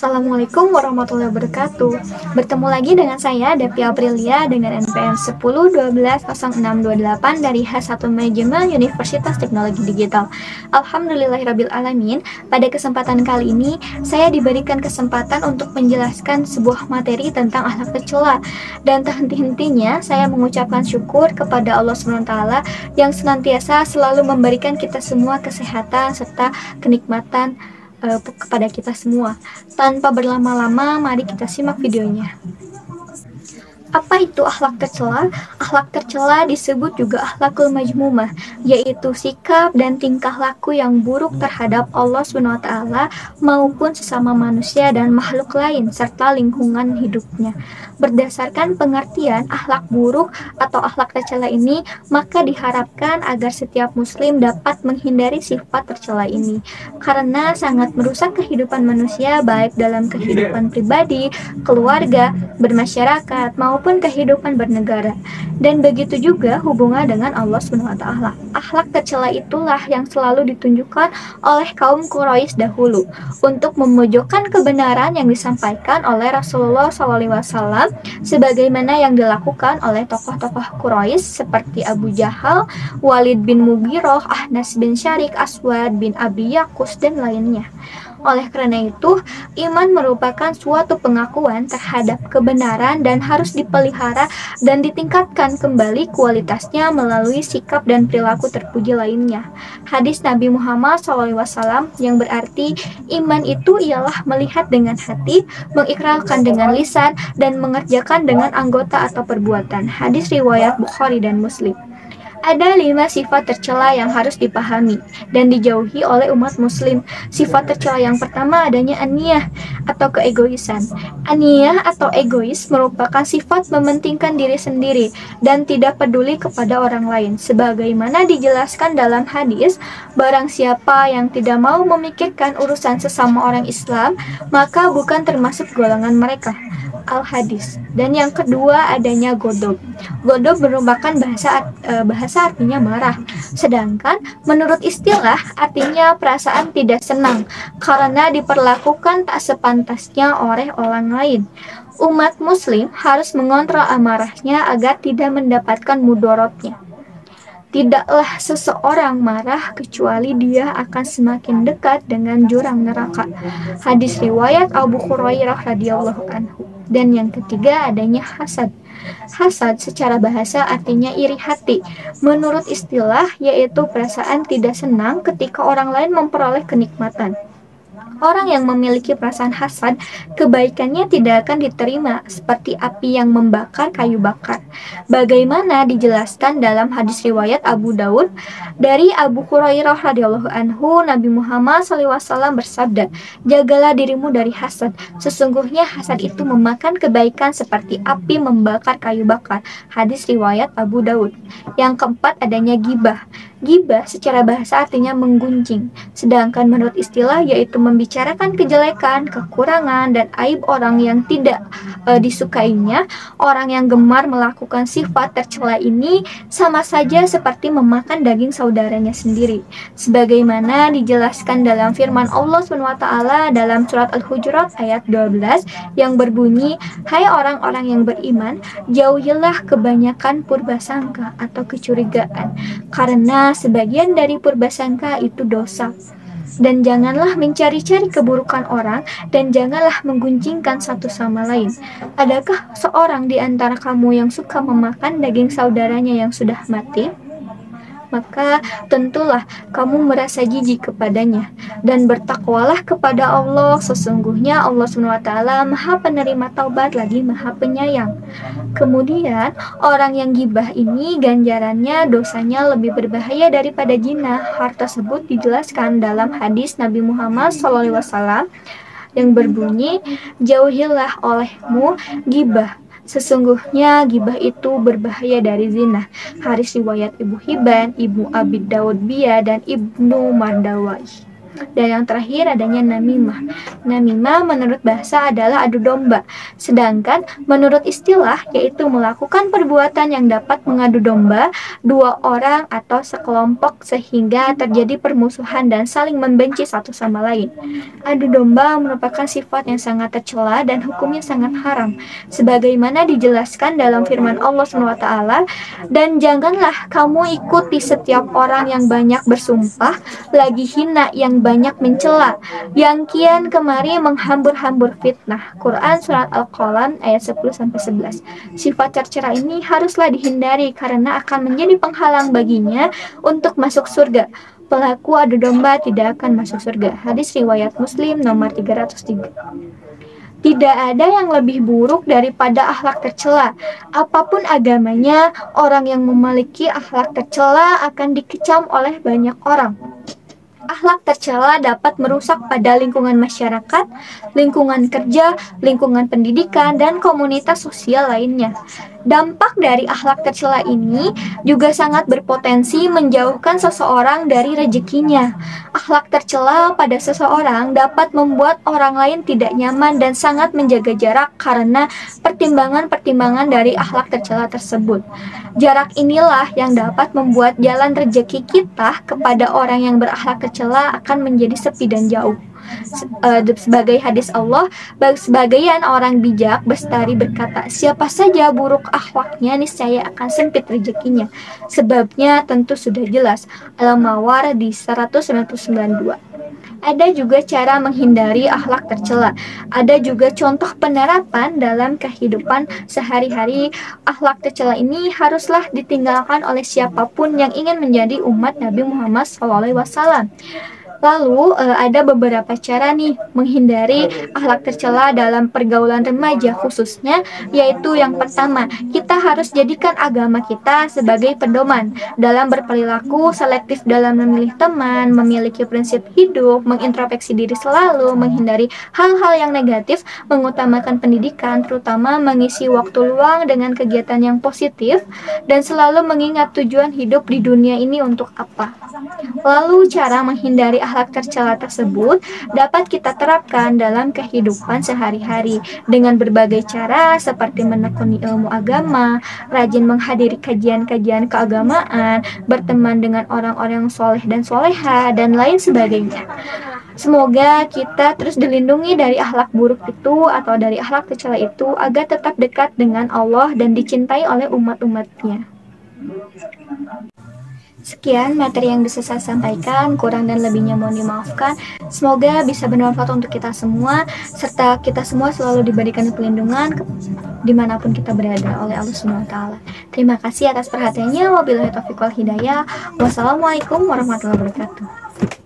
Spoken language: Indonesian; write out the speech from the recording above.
Assalamualaikum warahmatullahi wabarakatuh. Bertemu lagi dengan saya Devi Aprilia dengan NPM 10120628 dari H1 Manajemen Universitas Teknologi Digital. Alhamdulillahirrabbilalamin. Pada kesempatan kali ini saya diberikan kesempatan untuk menjelaskan sebuah materi tentang akhlak tercela, dan tak henti-hentinya saya mengucapkan syukur kepada Allah SWT yang senantiasa selalu memberikan kita semua kesehatan serta kenikmatan kepada kita semua. Tanpa berlama-lama, mari kita simak videonya. Apa itu akhlak tercela? Akhlak tercela disebut juga akhlakul majmumah, yaitu sikap dan tingkah laku yang buruk terhadap Allah SWT maupun sesama manusia dan makhluk lain serta lingkungan hidupnya. Berdasarkan pengertian akhlak buruk atau akhlak tercela ini, maka diharapkan agar setiap muslim dapat menghindari sifat tercela ini karena sangat merusak kehidupan manusia baik dalam kehidupan pribadi, keluarga, bermasyarakat maupun kehidupan bernegara. Dan begitu juga hubungan dengan Allah SWT. Akhlak tercela itulah yang selalu ditunjukkan oleh kaum Quraisy dahulu untuk memojokkan kebenaran yang disampaikan oleh Rasulullah SAW, sebagaimana yang dilakukan oleh tokoh-tokoh Quraisy seperti Abu Jahal, Walid bin Mughirah, Ahnas bin Syarik, Aswad bin Abi Yakus, dan lainnya. Oleh karena itu, iman merupakan suatu pengakuan terhadap kebenaran dan harus dipelihara dan ditingkatkan kembali kualitasnya melalui sikap dan perilaku terpuji lainnya. Hadis Nabi Muhammad SAW yang berarti iman itu ialah melihat dengan hati, mengikrarkan dengan lisan, dan mengerjakan dengan anggota atau perbuatan. Hadis riwayat Bukhari dan Muslim. Ada 5 sifat tercela yang harus dipahami dan dijauhi oleh umat muslim. Sifat tercela yang pertama adanya aniyah atau keegoisan. Aniyah atau egois merupakan sifat mementingkan diri sendiri dan tidak peduli kepada orang lain. Sebagaimana dijelaskan dalam hadis, barang siapa yang tidak mau memikirkan urusan sesama orang Islam, maka bukan termasuk golongan mereka. Al-Hadis. Dan yang kedua adanya godob. Godob merupakan bahasa artinya marah. Sedangkan menurut istilah artinya perasaan tidak senang karena diperlakukan tak sepantasnya oleh orang lain. Umat muslim harus mengontrol amarahnya agar tidak mendapatkan mudorotnya. Tidaklah seseorang marah kecuali dia akan semakin dekat dengan jurang neraka. Hadis riwayat Abu Hurairah radhiyallahu anhu. Dan yang ketiga adanya hasad. Hasad secara bahasa artinya iri hati. Menurut istilah yaitu perasaan tidak senang ketika orang lain memperoleh kenikmatan. Orang yang memiliki perasaan hasad, kebaikannya tidak akan diterima seperti api yang membakar kayu bakar. Bagaimana dijelaskan dalam hadis riwayat Abu Daud dari Abu Hurairah radhiyallahu anhu, Nabi Muhammad SAW bersabda, "Jagalah dirimu dari hasad. Sesungguhnya hasad itu memakan kebaikan seperti api membakar kayu bakar." Hadis riwayat Abu Daud. Yang keempat adanya gibah. Gibah secara bahasa artinya menggunjing, sedangkan menurut istilah yaitu membicarakan kejelekan, kekurangan, dan aib orang yang tidak disukainya. Orang yang gemar melakukan sifat tercela ini sama saja seperti memakan daging saudaranya sendiri. Sebagaimana dijelaskan dalam firman Allah SWT dalam surat Al-Hujurat ayat 12 yang berbunyi, "Hai orang-orang yang beriman, jauhilah kebanyakan purbasangka atau kecurigaan, karena sebagian dari purbasangka itu dosa. Dan janganlah mencari-cari keburukan orang, dan janganlah menggunjingkan satu sama lain. Adakah seorang di antara kamu yang suka memakan daging saudaranya yang sudah mati? Maka tentulah kamu merasa jijik kepadanya, dan bertakwalah kepada Allah. Sesungguhnya Allah SWT Maha Penerima Taubat lagi Maha Penyayang." Kemudian orang yang gibah ini ganjarannya dosanya lebih berbahaya daripada zina. Hal tersebut dijelaskan dalam hadis Nabi Muhammad SAW yang berbunyi, "Jauhilah olehmu gibah. Sesungguhnya gibah itu berbahaya dari zina." Hadis riwayat Ibu Hibban, Ibu Abi Daud Bia, dan Ibnu Mardawai. Dan yang terakhir adanya namimah. Namimah menurut bahasa adalah adu domba. Sedangkan menurut istilah yaitu melakukan perbuatan yang dapat mengadu domba dua orang atau sekelompok sehingga terjadi permusuhan dan saling membenci satu sama lain. Adu domba merupakan sifat yang sangat tercela dan hukumnya sangat haram. Sebagaimana dijelaskan dalam firman Allah SWT, dan janganlah kamu ikuti setiap orang yang banyak bersumpah, lagi hina yang banyak mencela, yang kian kemari menghambur-hambur fitnah. Quran Surat Al-Qalam ayat 10-11. Sifat tercela ini haruslah dihindari karena akan menjadi penghalang baginya untuk masuk surga. Pelaku adu domba tidak akan masuk surga. Hadis riwayat Muslim nomor 303. Tidak ada yang lebih buruk daripada akhlak tercela. Apapun agamanya, orang yang memiliki akhlak tercela akan dikecam oleh banyak orang. Akhlak tercela dapat merusak pada lingkungan masyarakat, lingkungan kerja, lingkungan pendidikan, dan komunitas sosial lainnya. Dampak dari akhlak tercela ini juga sangat berpotensi menjauhkan seseorang dari rezekinya. Akhlak tercela pada seseorang dapat membuat orang lain tidak nyaman dan sangat menjaga jarak karena pertimbangan-pertimbangan dari akhlak tercela tersebut. Jarak inilah yang dapat membuat jalan rezeki kita kepada orang yang berakhlak tercela akan menjadi sepi dan jauh. Sebagai hadis Allah, sebagian orang bijak bestari berkata, siapa saja buruk akhlaknya niscaya akan sempit rezekinya. Sebabnya tentu sudah jelas. Al-Mawardi 192. Ada juga cara menghindari akhlak tercela. Ada juga contoh penerapan dalam kehidupan sehari-hari. Akhlak tercela ini haruslah ditinggalkan oleh siapapun yang ingin menjadi umat Nabi Muhammad SAW. Lalu ada beberapa cara nih menghindari akhlak tercela dalam pergaulan remaja khususnya, yaitu yang pertama, kita harus jadikan agama kita sebagai pedoman dalam berperilaku, selektif dalam memilih teman, memiliki prinsip hidup, mengintrospeksi diri selalu, menghindari hal-hal yang negatif, mengutamakan pendidikan, terutama mengisi waktu luang dengan kegiatan yang positif, dan selalu mengingat tujuan hidup di dunia ini untuk apa. Lalu cara menghindari akhlak tercela tersebut dapat kita terapkan dalam kehidupan sehari-hari dengan berbagai cara seperti menekuni ilmu agama, rajin menghadiri kajian-kajian keagamaan, berteman dengan orang-orang soleh dan soleha, dan lain sebagainya. Semoga kita terus dilindungi dari akhlak buruk itu atau dari akhlak tercela itu agar tetap dekat dengan Allah dan dicintai oleh umat-umatnya. Sekian materi yang bisa saya sampaikan, kurang dan lebihnya mohon dimaafkan. Semoga bisa bermanfaat untuk kita semua, serta kita semua selalu diberikan perlindungan dimanapun kita berada oleh Allah SWT. Terima kasih atas perhatiannya. Wabillahi taufiq wal hidayah. Wassalamualaikum warahmatullahi wabarakatuh.